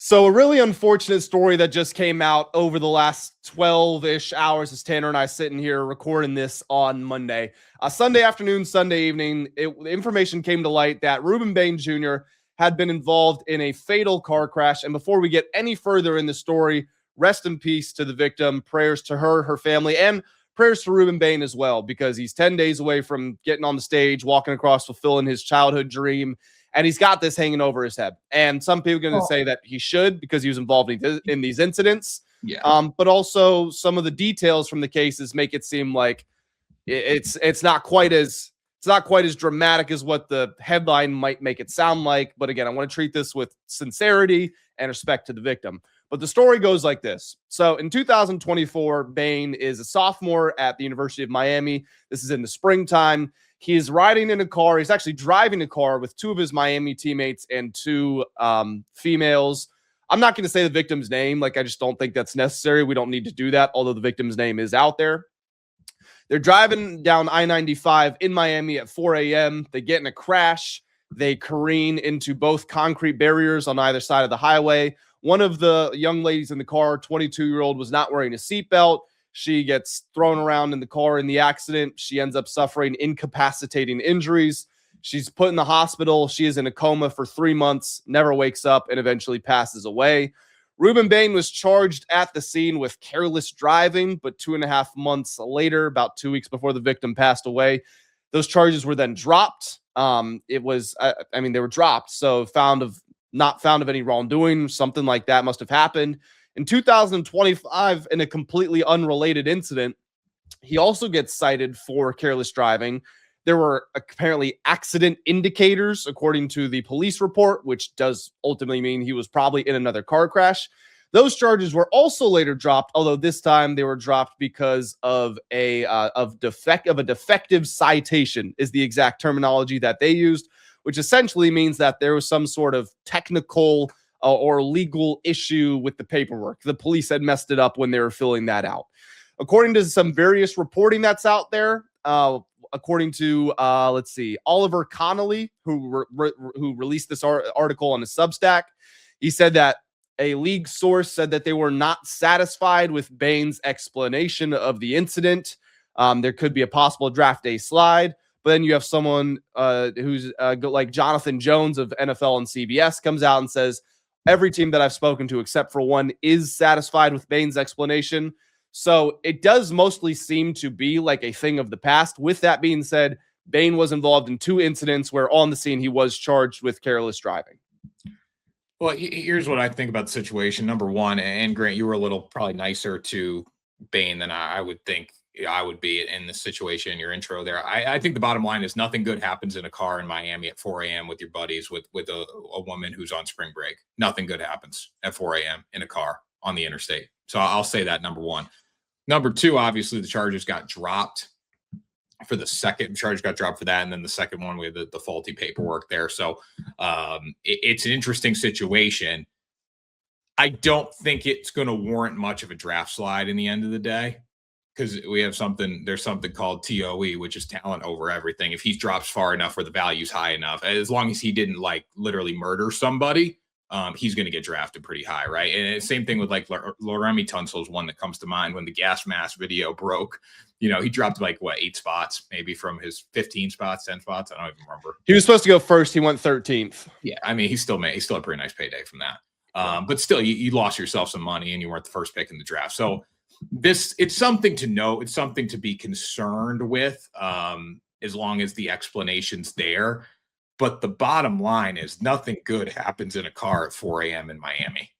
So a really unfortunate story that just came out over the last 12-ish hours as Tanner and I sitting here recording this on Monday. Sunday afternoon, Sunday evening, the information came to light that Rueben Bain Jr. had been involved in a fatal car crash. And before we get any further in the story, rest in peace to the victim. Prayers to her family, and prayers to Rueben Bain as well, because he's 10 days away from getting on the stage, walking across, fulfilling his childhood dream. And he's got this hanging over his head. And some people are going to say that he should, because he was involved in these incidents. Yeah. But also some of the details from the cases make it seem like it's not quite as dramatic as what the headline might make it sound like. But again, I want to treat this with sincerity and respect to the victim. But the story goes like this. So in 2024, Bain is a sophomore at the University of Miami. This is in the springtime. He is riding in a car. He's actually driving a car with two of his Miami teammates and two females. I'm not going to say the victim's name. I just don't think that's necessary. We don't need to do that, although the victim's name is out there. They're driving down I-95 in Miami at 4 a.m. They get in a crash. They careen into both concrete barriers on either side of the highway. One of the young ladies in the car, 22-year-old, was not wearing a seatbelt. She gets thrown around in the car in the accident. She ends up suffering incapacitating injuries. She's put in the hospital. She is in a coma for 3 months, never wakes up, and eventually passes away. Rueben Bain was charged at the scene with careless driving, but 2.5 months later, about 2 weeks before the victim passed away, those charges were then dropped. They were dropped, so not found of any wrongdoing. Something like that must have happened. In 2025, in a completely unrelated incident, he also gets cited for careless driving. There were apparently accident indicators, according to the police report, which does ultimately mean he was probably in another car crash. Those charges were also later dropped, although this time they were dropped because of a defective citation is the exact terminology that they used, which essentially means that there was some sort of technical or legal issue with the paperwork. The police had messed it up when they were filling that out. According to some various reporting that's out there, according to, Oliver Connolly, who released this article on his Substack, he said that a league source said that they were not satisfied with Bain's explanation of the incident. There could be a possible draft day slide. But then you have someone who's like Jonathan Jones of NFL and CBS comes out and says, every team that I've spoken to, except for one, is satisfied with Bain's explanation. So it does mostly seem to be like a thing of the past. With that being said, Bain was involved in 2 incidents where on the scene he was charged with careless driving. Well, here's what I think about the situation. Number one, and Grant, you were a little probably nicer to Bain than I would think I would be in this situation in your intro there. I think the bottom line is nothing good happens in a car in Miami at 4 a.m. with your buddies with a woman who's on spring break. Nothing good happens at 4 a.m. in a car on the interstate. So I'll say that, number one. Number two, obviously the charges got dropped for the second charge, got dropped for that. And then the second one, we had the faulty paperwork there. So it's an interesting situation. I don't think it's going to warrant much of a draft slide in the end of the day, because we have there's something called TOE, which is talent over everything. If he drops far enough or the value's high enough, as long as he didn't literally murder somebody, he's going to get drafted pretty high, right? And same thing with Loremi Tunsil's one that comes to mind when the gas mask video broke. He dropped 8 spots, maybe from his 15 spots, 10 spots. I don't even remember. He was supposed to go first. He went 13th. Yeah, I mean, he still had a pretty nice payday from that. But still, you lost yourself some money and you weren't the first pick in the draft. So it's something to know. It's something to be concerned with, as long as the explanation's there. But the bottom line is nothing good happens in a car at 4 a.m. in Miami.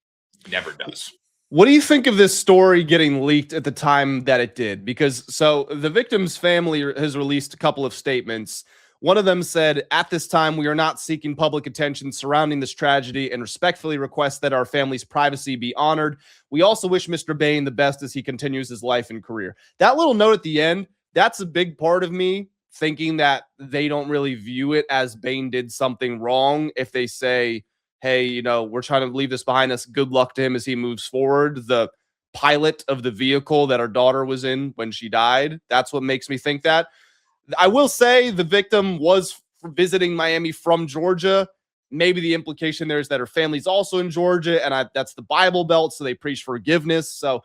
Never does. What do you think of this story getting leaked at the time that it did? Because the victim's family has released a couple of statements. One of them said, "At this time, we are not seeking public attention surrounding this tragedy and respectfully request that our family's privacy be honored. We also wish Mr. Bain the best as he continues his life and career." That little note at the end, that's a big part of me thinking that they don't really view it as Bain did something wrong. If they say, hey, we're trying to leave this behind us, good luck to him as he moves forward. The pilot of the vehicle that our daughter was in when she died, that's what makes me think that. I will say the victim was visiting Miami from Georgia. maybe the implication there is that her family's also in Georgia, and that's the Bible Belt, so they preach forgiveness. So,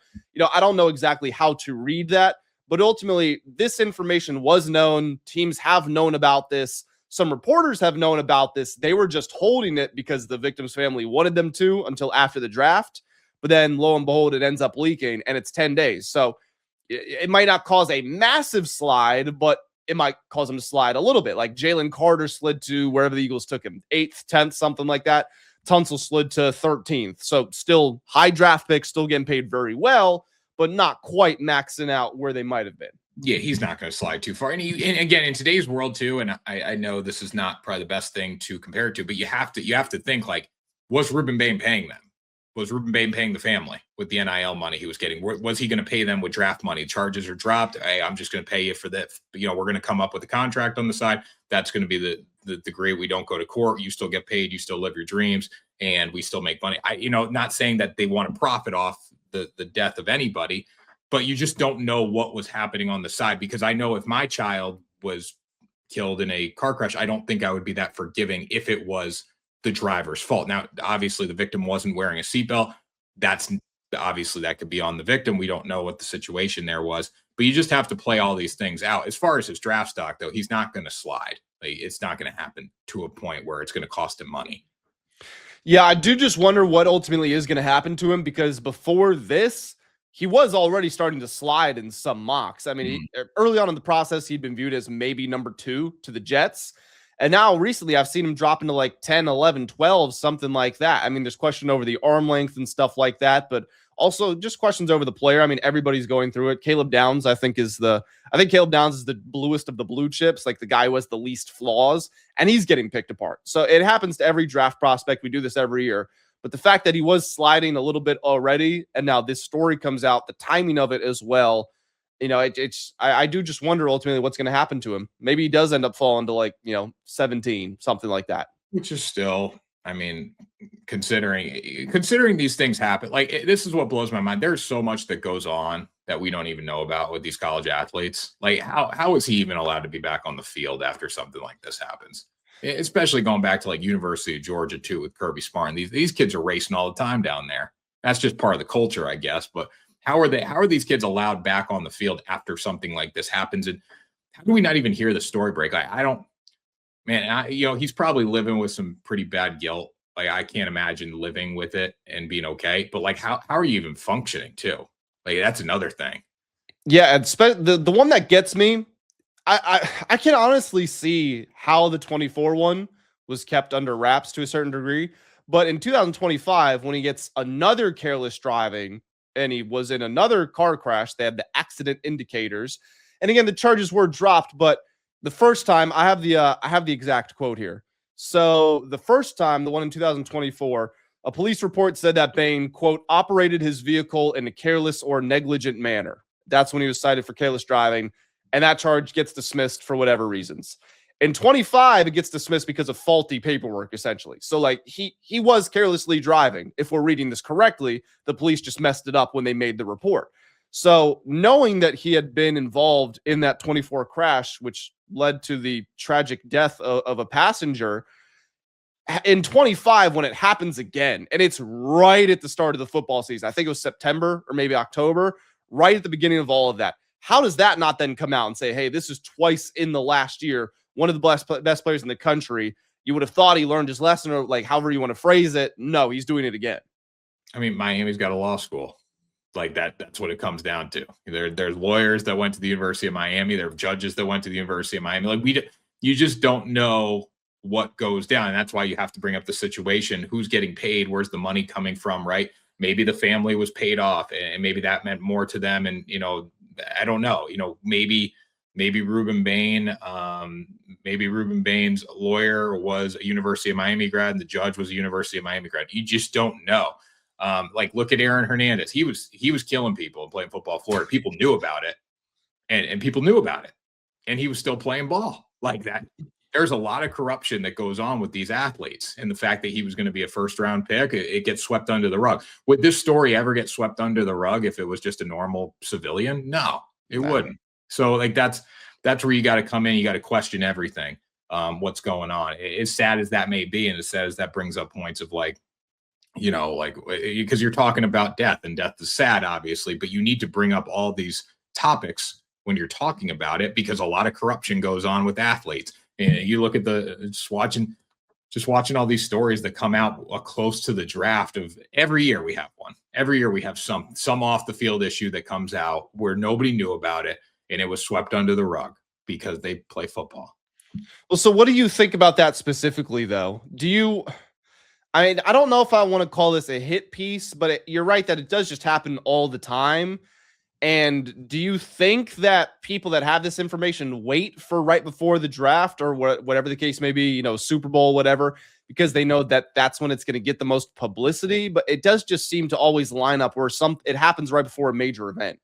I don't know exactly how to read that, but ultimately, this information was known. Teams have known about this. Some reporters have known about this. They were just holding it because the victim's family wanted them to until after the draft. But then, lo and behold, it ends up leaking, and it's 10 days. So it might not cause a massive slide, but it might cause him to slide a little bit. Like Jalen Carter slid to wherever the Eagles took him, 8th, 10th, something like that. Tunsil slid to 13th. So still high draft pick, still getting paid very well, but not quite maxing out where they might have been. Yeah, he's not going to slide too far. And again, in today's world too, and I know this is not probably the best thing to compare it to, but you have to think, like, was Rueben Bain paying them? Was Rueben Bain paying the family with the NIL money he was getting? Was he going to pay them with draft money? Charges are dropped. Hey, I'm just going to pay you for that. We're going to come up with a contract on the side. That's going to be the degree. We don't go to court. You still get paid. You still live your dreams, and we still make money. Not saying that they want to profit off the death of anybody, but you just don't know what was happening on the side. Because I know if my child was killed in a car crash, I don't think I would be that forgiving if it was the driver's fault. Now, obviously, the victim wasn't wearing a seatbelt. That's obviously that could be on the victim. We don't know what the situation there was, but you just have to play all these things out. As far as his draft stock, though, he's not going to slide. It's not going to happen to a point where it's going to cost him money. Yeah, I do just wonder what ultimately is going to happen to him, because before this, he was already starting to slide in some mocks. I mean, early on in the process, he'd been viewed as maybe number 2 to the Jets. And now recently I've seen him drop into like 10, 11, 12, something like that. I mean, there's question over the arm length and stuff like that, but also just questions over the player. I mean, everybody's going through it. Caleb Downs, I think Caleb Downs is the bluest of the blue chips, like the guy who has the least flaws, and he's getting picked apart. So it happens to every draft prospect. We do this every year. But the fact that he was sliding a little bit already, and now this story comes out, the timing of it as well, I do just wonder ultimately what's going to happen to him. Maybe he does end up falling to like, 17, something like that. Which is still, I mean, considering these things happen, like this is what blows my mind. There's so much that goes on that we don't even know about with these college athletes. Like how is he even allowed to be back on the field after something like this happens? Especially going back to like University of Georgia too with Kirby Smart. These kids are racing all the time down there. That's just part of the culture, I guess. But how are these kids allowed back on the field after something like this happens? And how do we not even hear the story break? I don't, man, he's probably living with some pretty bad guilt. Like, I can't imagine living with it and being okay. But like, how are you even functioning too? Like, that's another thing. Yeah. And the one that gets me, I can honestly see how the 24 one was kept under wraps to a certain degree. But in 2025, when he gets another careless driving, and he was in another car crash, they had the accident indicators. And again, the charges were dropped, but the first time I have the exact quote here. So the first time, the one in 2024, a police report said that Bain, quote, operated his vehicle in a careless or negligent manner. That's when he was cited for careless driving. And that charge gets dismissed for whatever reasons. In 25, it gets dismissed because of faulty paperwork, essentially. So, like, he was carelessly driving. If we're reading this correctly, the police just messed it up when they made the report. So, knowing that he had been involved in that 24 crash, which led to the tragic death of a passenger, in 25, when it happens again, and it's right at the start of the football season, I think it was September or maybe October, right at the beginning of all of that, how does that not then come out and say, hey, this is twice in the last year, one of the best players in the country? You would have thought he learned his lesson, or like however you want to phrase it. No, he's doing it again. I mean, Miami's got a law school. Like that's what it comes down to. There's lawyers that went to the University of Miami. There are judges that went to the University of Miami. Like you just don't know what goes down. And that's why you have to bring up the situation. Who's getting paid? Where's the money coming from? Right. Maybe the family was paid off and maybe that meant more to them. And, I don't know, maybe Rueben Bain, maybe Rueben Bain's lawyer was a University of Miami grad and the judge was a University of Miami grad. You just don't know. Like look at Aaron Hernandez. He was killing people and playing football in Florida. People knew about it and people knew about it and he was still playing ball like that. There's a lot of corruption that goes on with these athletes, and the fact that he was going to be a first-round pick, it gets swept under the rug. Would this story ever get swept under the rug if it was just a normal civilian? No, it wouldn't. So, like that's where you got to come in. You got to question everything. what's going on. As sad as that may be, and as sad as that brings up points of like, because you're talking about death, and death is sad, obviously, but you need to bring up all these topics when you're talking about it, because a lot of corruption goes on with athletes. And you look at just watching all these stories that come out close to the draft of every year we have one. Every year we have some off the field issue that comes out where nobody knew about it and it was swept under the rug because they play football. Well, so what do you think about that specifically, though? I mean, I don't know if I want to call this a hit piece, but you're right that it does just happen all the time. And do you think that people that have this information wait for right before the draft or whatever the case may be, Super Bowl, whatever, because they know that that's when it's going to get the most publicity? But it does just seem to always line up where it happens right before a major event.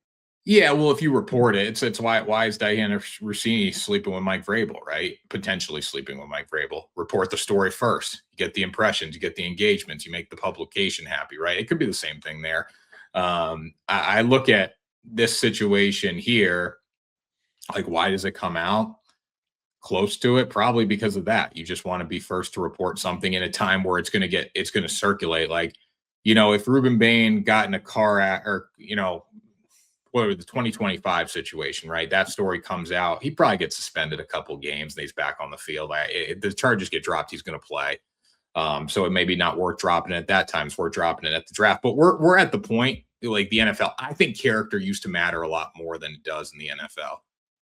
Yeah, well, if you report it, it's why is Diana Rossini sleeping with Mike Vrabel, right? Potentially sleeping with Mike Vrabel. Report the story first. You get the impressions, you get the engagements, you make the publication happy, right? It could be the same thing there. I look at this situation here, like, why does it come out close to it? Probably because of that. You just want to be first to report something in a time where it's going to circulate. Like, if Rueben Bain got in a car the 2025 situation, right? That story comes out. He probably gets suspended a couple games and he's back on the field. The charges get dropped, he's going to play. So it may be not worth dropping it at that time. It's worth dropping it at the draft. But we're at the point, like the NFL, I think character used to matter a lot more than it does in the NFL.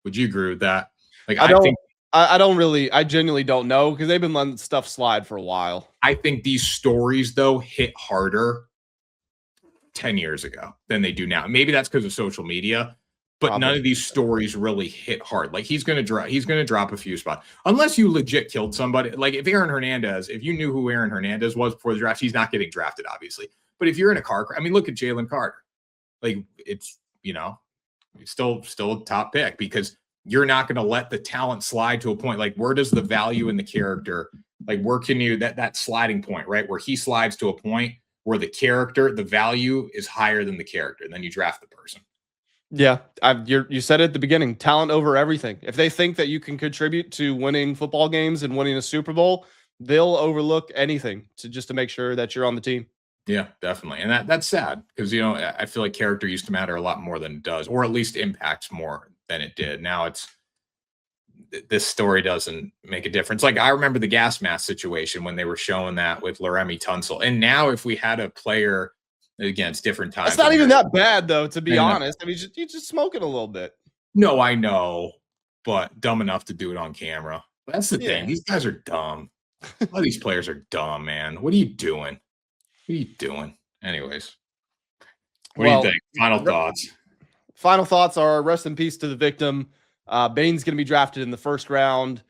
Would you agree with that? Like, I genuinely don't know, because they've been letting stuff slide for a while. I think these stories, though, hit harder 10 years ago than they do now. Maybe that's because of social media, but Probably. None of these stories really hit hard. Like, he's going to drop a few spots unless you legit killed somebody. Like, if you knew who Aaron Hernandez was before the draft, he's not getting drafted, obviously. But if you're in a car, look at Jalen Carter. Like, it's, it's still a top pick, because you're not going to let the talent slide to a point. Like, where does the value in the character, like, where can you, that sliding point, right? Where he slides to a point where the value is higher than the character, and then you draft the person. Yeah, you said it at the beginning, talent over everything. If they think that you can contribute to winning football games and winning a Super Bowl, they'll overlook anything to make sure that you're on the team. Yeah, definitely. And that's sad, because, I feel like character used to matter a lot more than it does, or at least impacts more than it did. Now this story doesn't make a difference. Like, I remember the gas mask situation when they were showing that with Laremy Tunsil. And now if we had a player, again, it's different times. It's not even that bad, though, to be honest. I mean, you're just smoking a little bit. No, I know, but dumb enough to do it on camera. That's the thing. These guys are dumb. A lot of these players are dumb, man. What are you doing? Anyways, what do you think? Final thoughts? Final thoughts are rest in peace to the victim. Bain's going to be drafted in the first round.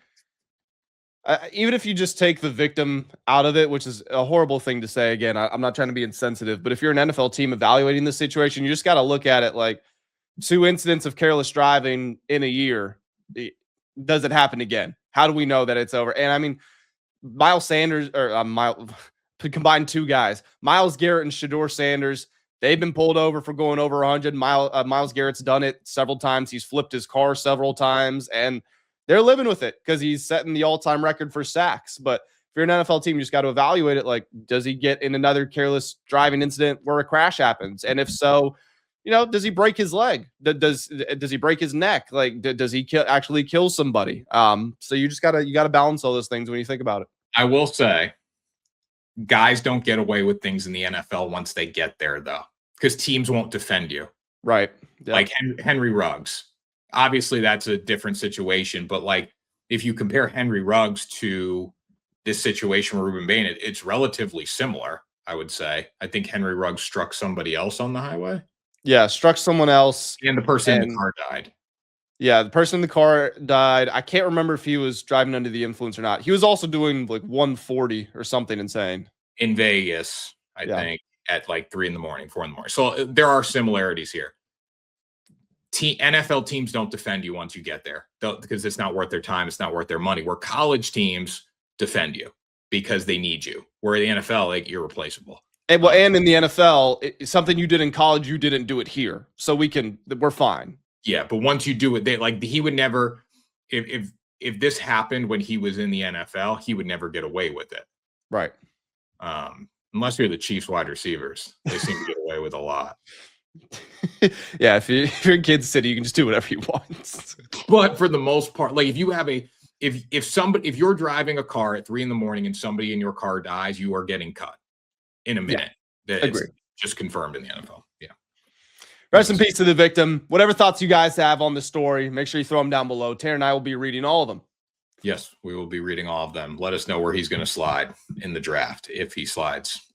Even if you just take the victim out of it, which is a horrible thing to say. Again, I'm not trying to be insensitive, but if you're an NFL team evaluating this situation, you just got to look at it like 2 incidents of careless driving in a year. Does it happen again? How do we know that it's over? And I mean, Miles Sanders, combined 2 guys, Myles Garrett and Shedeur Sanders, they've been pulled over for going over 100. Myles Garrett's done it several times. He's flipped his car several times, and they're living with it because he's setting the all-time record for sacks. But if you're an NFL team, you just got to evaluate it. Like, does he get in another careless driving incident where a crash happens? And if so, does he break his leg? Does he break his neck? Like, does he actually kill somebody? So you gotta balance all those things when you think about it. I will say, guys don't get away with things in the NFL once they get there, though, because teams won't defend you. Right. Yeah. Like Henry Ruggs. Obviously, that's a different situation. But, like, if you compare Henry Ruggs to this situation with Rueben Bain, it's relatively similar, I would say. I think Henry Ruggs struck somebody else on the highway. Yeah, struck someone else. And the person in the car died. Yeah, the person in the car died. I can't remember if he was driving under the influence or not. He was also doing like 140 or something insane. In Vegas, I think, at like 3 in the morning, 4 in the morning. So there are similarities here. NFL teams don't defend you once you get there, because it's not worth their time. It's not worth their money. Where college teams defend you because they need you. Where the NFL, like, you're replaceable. And in the NFL, something you did in college, you didn't do it here. So we're fine. Yeah, but once you do it, he would never, if if this happened when he was in the NFL, he would never get away with it. Right. Unless you're the Chiefs wide receivers, they seem to get away with a lot. Yeah, if you're in Kansas City, you can just do whatever you want. But for the most part, like if you have if you're driving a car at 3 a.m. and somebody in your car dies, you are getting cut in a minute. Yeah, It's agree. just confirmed in the NFL. Yeah. Rest in peace to the victim. Whatever thoughts you guys have on the story, make sure you throw them down below. Tanner and I will be reading all of them. Yes, we will be reading all of them. Let us know where he's going to slide in the draft if he slides.